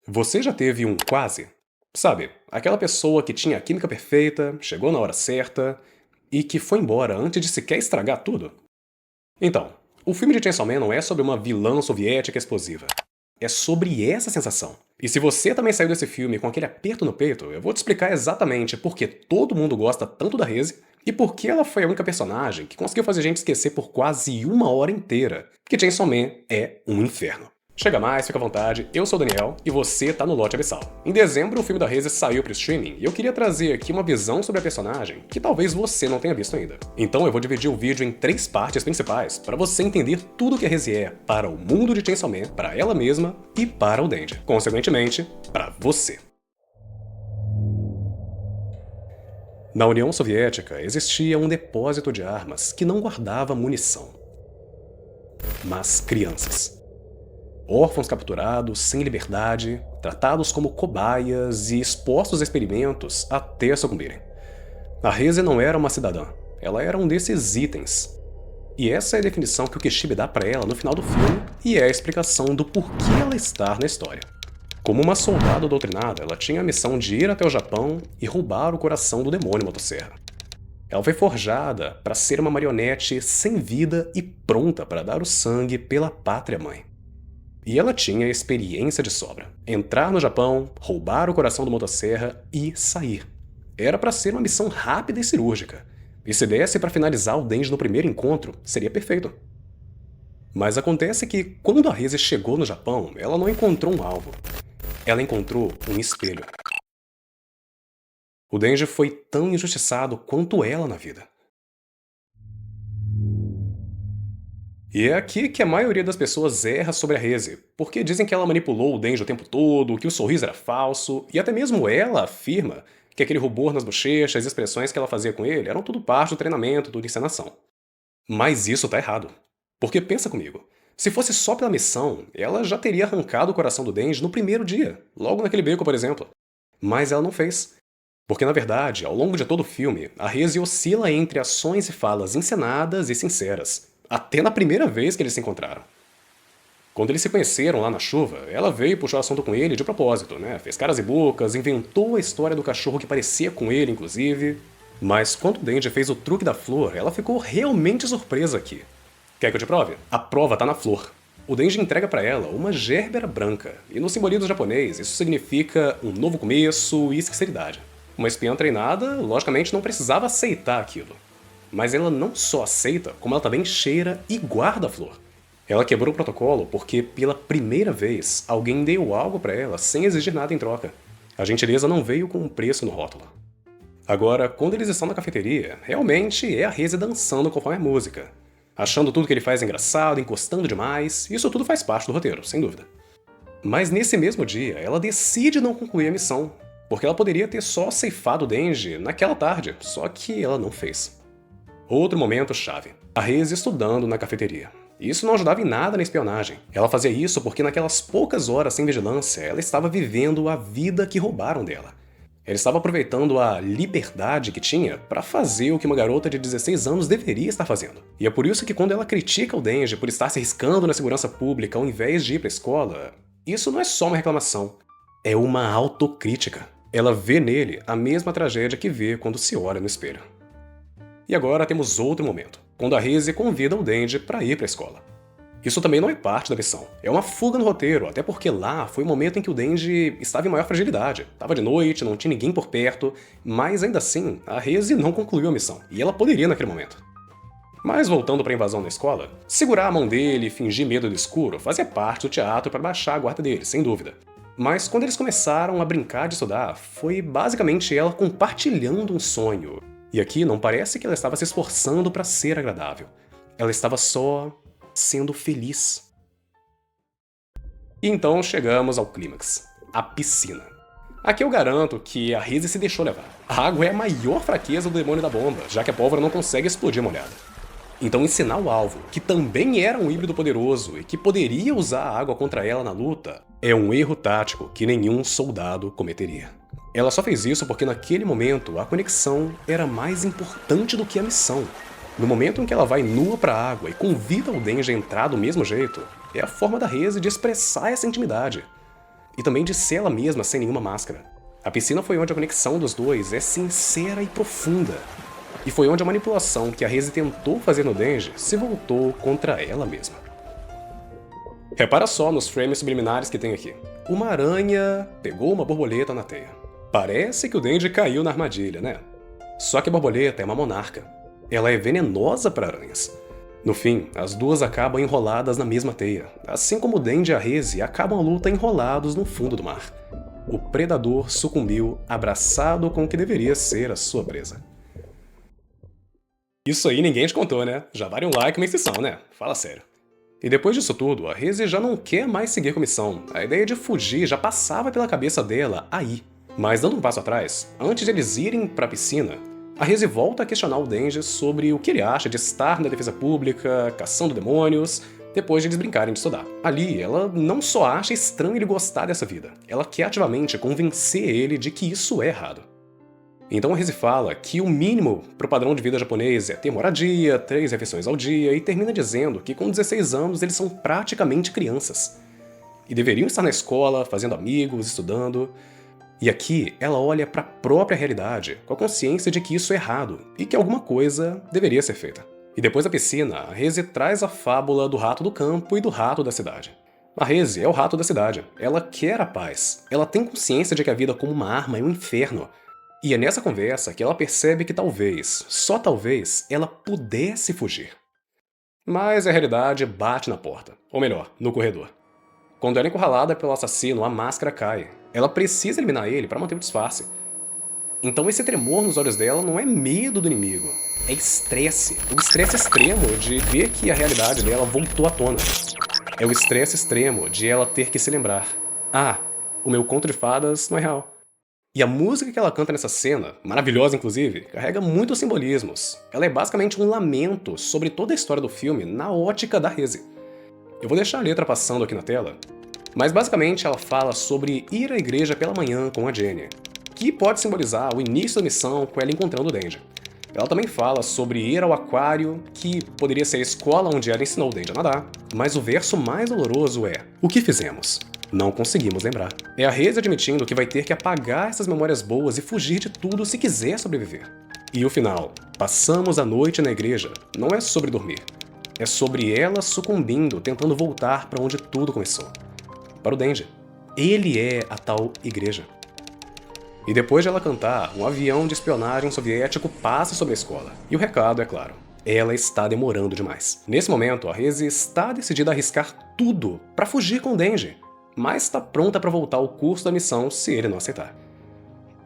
Você já teve um quase? Sabe, aquela pessoa que tinha a química perfeita, chegou na hora certa e que foi embora antes de sequer estragar tudo? Então, o filme de Chainsaw Man não é sobre uma vilã soviética explosiva. É sobre essa sensação. E se você também saiu desse filme com aquele aperto no peito, eu vou te explicar exatamente por que todo mundo gosta tanto da Reze e por que ela foi a única personagem que conseguiu fazer a gente esquecer por quase uma hora inteira que Chainsaw Man é um inferno. Chega mais, fica à vontade, eu sou o Daniel e você tá no Lote Abissal. Em dezembro, o filme da Reze saiu pro streaming e eu queria trazer aqui uma visão sobre a personagem que talvez você não tenha visto ainda. Então eu vou dividir o vídeo em 3 partes principais para você entender tudo que a Reze é para o mundo de Chainsaw Man, para ela mesma e para o Denji. Consequentemente, para você. Na União Soviética existia um depósito de armas que não guardava munição, mas crianças. Órfãos capturados, sem liberdade, tratados como cobaias e expostos a experimentos até sucumbirem. A Reze não era uma cidadã, ela era um desses itens. E essa é a definição que o Kishibe dá pra ela no final do filme e é a explicação do porquê ela estar na história. Como uma soldada doutrinada, ela tinha a missão de ir até o Japão e roubar o coração do demônio motosserra. Ela foi forjada para ser uma marionete sem vida e pronta para dar o sangue pela pátria-mãe. E ela tinha experiência de sobra. Entrar no Japão, roubar o coração do motosserra e sair. Era para ser uma missão rápida e cirúrgica. E se desse para finalizar o Denji no primeiro encontro, seria perfeito. Mas acontece que, quando a Reze chegou no Japão, ela não encontrou um alvo. Ela encontrou um espelho. O Denji foi tão injustiçado quanto ela na vida. E é aqui que a maioria das pessoas erra sobre a Reze, porque dizem que ela manipulou o Denji o tempo todo, que o sorriso era falso, e até mesmo ela afirma que aquele rubor nas bochechas e expressões que ela fazia com ele eram tudo parte do treinamento, tudo encenação. Mas isso tá errado. Porque pensa comigo, se fosse só pela missão, ela já teria arrancado o coração do Denji no primeiro dia, logo naquele beco, por exemplo. Mas ela não fez. Porque, na verdade, ao longo de todo o filme, a Reze oscila entre ações e falas encenadas e sinceras, até na primeira vez que eles se encontraram. Quando eles se conheceram lá na chuva, ela veio e puxou o assunto com ele de propósito, né? Fez caras e bocas, inventou a história do cachorro que parecia com ele, inclusive. Mas quando o Denji fez o truque da flor, ela ficou realmente surpresa aqui. Quer que eu te prove? A prova tá na flor. O Denji entrega pra ela uma gérbera branca, e no simbolismo japonês isso significa um novo começo e sinceridade. Uma espiã treinada, logicamente, não precisava aceitar aquilo. Mas ela não só aceita, como ela também cheira e guarda a flor. Ela quebrou o protocolo porque, pela primeira vez, alguém deu algo pra ela sem exigir nada em troca. A gentileza não veio com um preço no rótulo. Agora, quando eles estão na cafeteria, realmente é a Reze dançando conforme a música. Achando tudo que ele faz engraçado, encostando demais, isso tudo faz parte do roteiro, sem dúvida. Mas nesse mesmo dia, ela decide não concluir a missão, porque ela poderia ter só ceifado o Denji naquela tarde, só que ela não fez. Outro momento chave. A Reze estudando na cafeteria. Isso não ajudava em nada na espionagem. Ela fazia isso porque naquelas poucas horas sem vigilância, ela estava vivendo a vida que roubaram dela. Ela estava aproveitando a liberdade que tinha para fazer o que uma garota de 16 anos deveria estar fazendo. E é por isso que quando ela critica o Denji por estar se arriscando na segurança pública ao invés de ir para a escola, isso não é só uma reclamação, é uma autocrítica. Ela vê nele a mesma tragédia que vê quando se olha no espelho. E agora temos outro momento, quando a Reze convida o Denji para ir para a escola. Isso também não é parte da missão, é uma fuga no roteiro, até porque lá foi o momento em que o Denji estava em maior fragilidade. Tava de noite, não tinha ninguém por perto, mas ainda assim, a Reze não concluiu a missão, e ela poderia naquele momento. Mas voltando para a invasão na escola, segurar a mão dele e fingir medo do escuro fazia parte do teatro para baixar a guarda dele, sem dúvida. Mas quando eles começaram a brincar de estudar, foi basicamente ela compartilhando um sonho. E aqui não parece que ela estava se esforçando para ser agradável. Ela estava só sendo feliz. E então chegamos ao clímax, a piscina. Aqui eu garanto que a Reze se deixou levar. A água é a maior fraqueza do demônio da bomba, já que a pólvora não consegue explodir molhada. Então ensinar o alvo, que também era um híbrido poderoso e que poderia usar a água contra ela na luta, é um erro tático que nenhum soldado cometeria. Ela só fez isso porque naquele momento a conexão era mais importante do que a missão. No momento em que ela vai nua pra água e convida o Denji a entrar do mesmo jeito, é a forma da Reze de expressar essa intimidade. e também de ser ela mesma sem nenhuma máscara. A piscina foi onde a conexão dos dois é sincera e profunda. E foi onde a manipulação que a Reze tentou fazer no Denji se voltou contra ela mesma. Repara só nos frames subliminares que tem aqui. Uma aranha pegou uma borboleta na teia. Parece que o Denji caiu na armadilha, né? Só que a borboleta é uma monarca. Ela é venenosa para aranhas. No fim, as duas acabam enroladas na mesma teia, assim como o Denji e a Reze acabam a luta enrolados no fundo do mar. O predador sucumbiu abraçado com o que deveria ser a sua presa. Isso aí ninguém te contou, né? Já vale um like e uma inscrição, né? Fala sério. E depois disso tudo, a Reze já não quer mais seguir com a missão. A ideia de fugir já passava pela cabeça dela aí. Mas dando um passo atrás, antes de eles irem pra piscina, a Reze volta a questionar o Denji sobre o que ele acha de estar na defesa pública, caçando demônios, depois de eles brincarem de estudar. Ali, ela não só acha estranho ele gostar dessa vida, ela quer ativamente convencer ele de que isso é errado. Então a Reze fala que o mínimo pro padrão de vida japonês é ter moradia, 3 refeições ao dia, e termina dizendo que com 16 anos eles são praticamente crianças. E deveriam estar na escola, fazendo amigos, estudando. E aqui ela olha para a própria realidade, com a consciência de que isso é errado e que alguma coisa deveria ser feita. E depois da piscina, a Reze traz a fábula do rato do campo e do rato da cidade. A Reze é o rato da cidade. Ela quer a paz. Ela tem consciência de que a vida como uma arma é um inferno. E é nessa conversa que ela percebe que talvez, só talvez, ela pudesse fugir. Mas a realidade bate na porta. Ou melhor, no corredor. Quando ela é encurralada pelo assassino, a máscara cai. Ela precisa eliminar ele para manter o disfarce. Então esse tremor nos olhos dela não é medo do inimigo, é estresse. O estresse extremo de ver que a realidade dela voltou à tona. É o estresse extremo de ela ter que se lembrar. Ah, o meu conto de fadas não é real. E a música que ela canta nessa cena, maravilhosa inclusive, carrega muitos simbolismos. Ela é basicamente um lamento sobre toda a história do filme na ótica da Reze. Eu vou deixar a letra passando aqui na tela, mas basicamente ela fala sobre ir à igreja pela manhã com a Jenny, que pode simbolizar o início da missão com ela encontrando o Denji. Ela também fala sobre ir ao aquário, que poderia ser a escola onde ela ensinou o Denji a nadar, mas o verso mais doloroso é: o que fizemos? Não conseguimos lembrar. É a Reze admitindo que vai ter que apagar essas memórias boas e fugir de tudo se quiser sobreviver. E o final, passamos a noite na igreja, não é sobre dormir. É sobre ela sucumbindo, tentando voltar para onde tudo começou. Para o Denji. Ele é a tal igreja. E depois de ela cantar, um avião de espionagem soviético passa sobre a escola. E o recado é claro: ela está demorando demais. Nesse momento, a Reze está decidida a arriscar tudo para fugir com o Denji, mas está pronta para voltar ao curso da missão se ele não aceitar.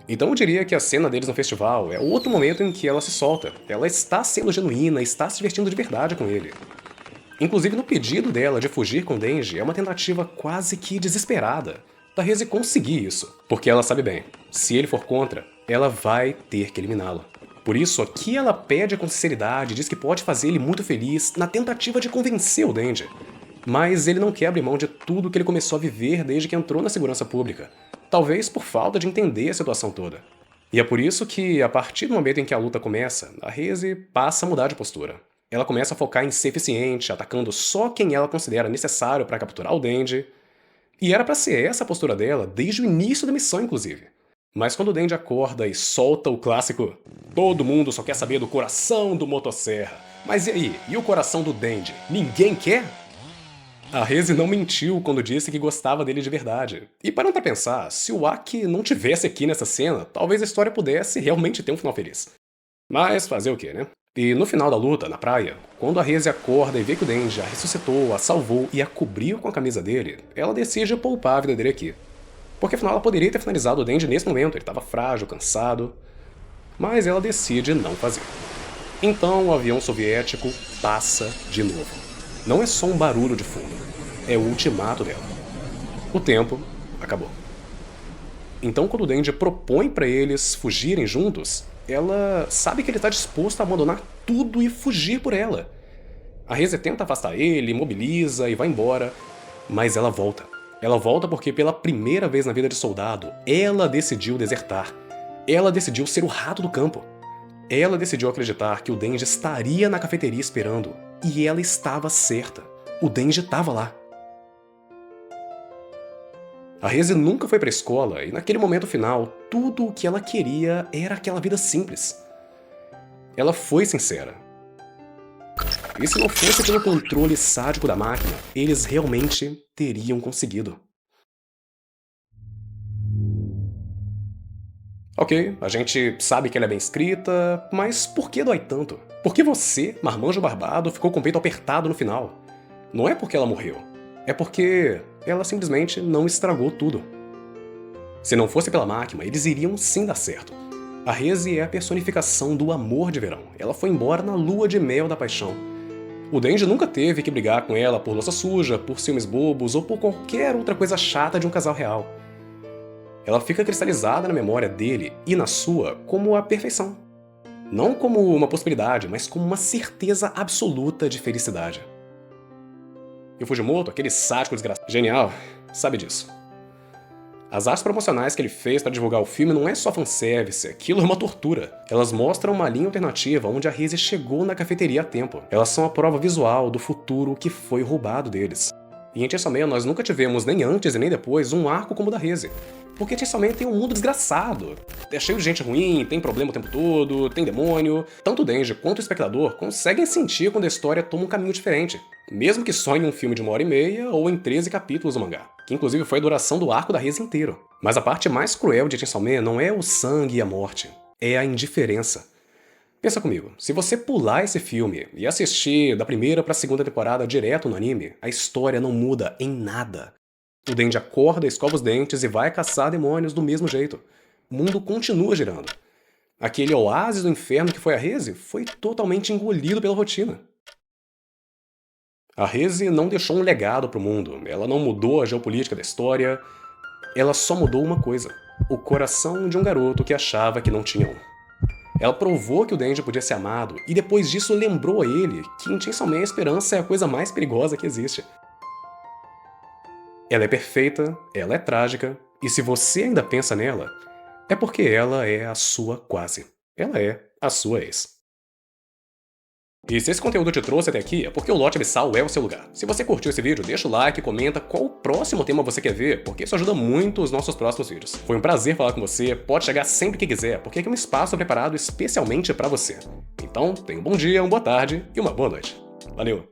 Então eu diria que a cena deles no festival é outro momento em que ela se solta. Ela está sendo genuína, está se divertindo de verdade com ele. Inclusive no pedido dela de fugir com Denji é uma tentativa quase que desesperada da Reze conseguir isso. Porque ela sabe bem, se ele for contra, ela vai ter que eliminá-lo. Por isso, aqui ela pede com sinceridade, diz que pode fazer ele muito feliz na tentativa de convencer o Denji. Mas ele não quer abrir mão de tudo que ele começou a viver desde que entrou na segurança pública. Talvez por falta de entender a situação toda. E é por isso que, a partir do momento em que a luta começa, a Reze passa a mudar de postura. Ela começa a focar em ser eficiente, atacando só quem ela considera necessário para capturar o Denji. E era para ser essa a postura dela desde o início da missão, inclusive. Mas quando o Denji acorda e solta o clássico "todo mundo só quer saber do coração do motosserra, mas e aí, e o coração do Denji? Ninguém quer?" A Reze não mentiu quando disse que gostava dele de verdade. E parando pra pensar, se o Aki não tivesse aqui nessa cena, talvez a história pudesse realmente ter um final feliz. Mas fazer o quê, né? E no final da luta, na praia, quando a Reze acorda e vê que o Denji a ressuscitou, a salvou e a cobriu com a camisa dele, ela decide poupar a vida dele aqui. Porque afinal ela poderia ter finalizado o Denji nesse momento, ele estava frágil, cansado. Mas ela decide não fazer. Então o avião soviético passa de novo. Não é só um barulho de fundo, é o ultimato dela. O tempo acabou. Então quando o Denji propõe para eles fugirem juntos, ela sabe que ele está disposto a abandonar tudo e fugir por ela. A Reze tenta afastar ele, mobiliza e vai embora, mas ela volta. Ela volta porque pela primeira vez na vida de soldado, ela decidiu desertar. Ela decidiu ser o rato do campo. Ela decidiu acreditar que o Denji estaria na cafeteria esperando. E ela estava certa. O Denji estava lá. A Reze nunca foi pra escola e naquele momento final, tudo o que ela queria era aquela vida simples. Ela foi sincera. E se não fosse pelo controle sádico da máquina, eles realmente teriam conseguido. Ok, a gente sabe que ela é bem escrita, mas por que dói tanto? Por que você, marmanjo barbado, ficou com o peito apertado no final? Não é porque ela morreu, é porque ela simplesmente não estragou tudo. Se não fosse pela máquina, eles iriam sim dar certo. A Reze é a personificação do amor de verão. Ela foi embora na lua de mel da paixão. O Denji nunca teve que brigar com ela por louça suja, por ciúmes bobos ou por qualquer outra coisa chata de um casal real. Ela fica cristalizada na memória dele e na sua como a perfeição. Não como uma possibilidade, mas como uma certeza absoluta de felicidade. E o Fujimoto, aquele sádico desgraçado, genial, sabe disso. As artes promocionais que ele fez para divulgar o filme não é só fanservice, aquilo é uma tortura. Elas mostram uma linha alternativa onde a Reze chegou na cafeteria a tempo. Elas são a prova visual do futuro que foi roubado deles. E em Chainsaw Man nós nunca tivemos, nem antes e nem depois, um arco como o da Reze. Porque Chainsaw Man tem um mundo desgraçado. É cheio de gente ruim, tem problema o tempo todo, tem demônio. Tanto o Denji quanto o espectador conseguem sentir quando a história toma um caminho diferente. Mesmo que só em um filme de 1h30 ou em 13 capítulos do mangá. Que inclusive foi a duração do arco da Reze inteiro. Mas a parte mais cruel de Chainsaw Man não é o sangue e a morte. É a indiferença. Pensa comigo, se você pular esse filme e assistir da primeira pra segunda temporada direto no anime, a história não muda em nada. O Denji acorda, escova os dentes e vai caçar demônios do mesmo jeito. O mundo continua girando. Aquele oásis do inferno que foi a Reze foi totalmente engolido pela rotina. A Reze não deixou um legado pro mundo, ela não mudou a geopolítica da história, ela só mudou uma coisa: o coração de um garoto que achava que não tinha um. Ela provou que o Denji podia ser amado, e depois disso lembrou a ele que em Chainsaw Man a esperança é a coisa mais perigosa que existe. Ela é perfeita, ela é trágica, e se você ainda pensa nela, é porque ela é a sua quase. Ela é a sua ex. E se esse conteúdo te trouxe até aqui, é porque o Lote Abissal é o seu lugar. Se você curtiu esse vídeo, deixa o like e comenta qual o próximo tema você quer ver, porque isso ajuda muito os nossos próximos vídeos. Foi um prazer falar com você, pode chegar sempre que quiser, porque aqui é um espaço preparado especialmente pra você. Então, tenha um bom dia, uma boa tarde e uma boa noite. Valeu!